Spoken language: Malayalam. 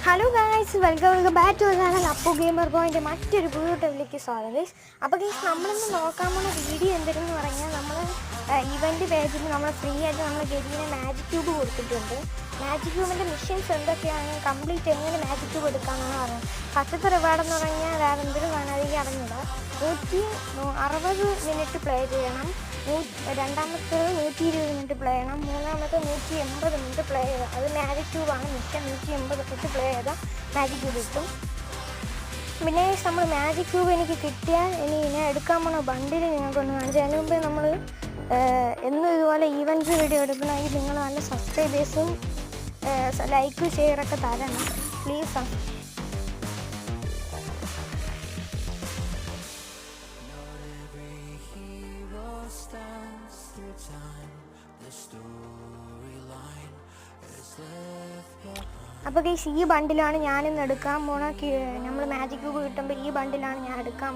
Hello guys, welcome back to channel Appu gamer ബോയിൻ്റെ മറ്റൊരു വീഡിയോയിലേക്ക് സ്വാഗതം ഗൈസ്. അപ്പോൾ ഗൈസ്, നമ്മളിന്ന് നോക്കാൻ പോകുന്ന വീഡിയോ എന്തെന്ന് പറഞ്ഞാൽ നമ്മൾ ഇവൻ്റ് പേജിൽ നമ്മൾ ഫ്രീ ആയിട്ട് നമ്മൾ ഗെയിമിന് മാജിക് ക്യൂബ് കൊടുത്തിട്ടുണ്ട്. മാജിക് ക്യൂബിൻ്റെ മിഷൻസ് എന്തൊക്കെയാണ്, കംപ്ലീറ്റ് എങ്ങനെ മാജിക് ക്യൂബ് എടുക്കാമെന്നാണ് പറയുന്നത്. ഫസ്റ്റത്തെ റിവാർഡെന്ന് പറഞ്ഞാൽ വേറെ എന്തെങ്കിലും കാണാതിരിക്കും അറിഞ്ഞില്ല. 160 മിനിറ്റ് പ്ലേ ചെയ്യണം. രണ്ടാമത്തേത് 120 മിനിറ്റ് പ്ലേ ചെയ്യണം. മൂന്നാമത്തെ 180 മിനിറ്റ് പ്ലേ ചെയ്യുക. അത് മാജിക് ക്യൂബാണ്. മിഷൻ 180 മിനിറ്റ് പ്ലേ ചെയ്താൽ മാജിക് ക്യൂബ് കിട്ടും. പിന്നെ നമ്മൾ മാജിക് ക്യൂബ് എനിക്ക് കിട്ടിയാൽ ഇനി ഞാൻ എടുക്കാൻ പോകുന്ന ബണ്ടിൽ നിങ്ങൾക്കൊന്ന് കാണിച്ചു. അതിന് മുമ്പേ നമ്മൾ എന്നും ഇതുപോലെ ഈവൻറ്റ്സ് വീഡിയോ എടുക്കണമെങ്കിൽ നിങ്ങൾ നല്ല സബ്സ്ക്രൈബേഴ്സും ലൈക്ക് ഷെയറൊക്കെ തരണം പ്ലീസ്. അപ്പോൾ ഗൈസ്, ഈ ബണ്ടിലാണ് ഞാനിന്ന് എടുക്കാൻ പോണ. നമ്മൾ മാജിക് ക്യൂബ് കിട്ടുമ്പോൾ ഈ ബണ്ടിലാണ് ഞാൻ എടുക്കാൻ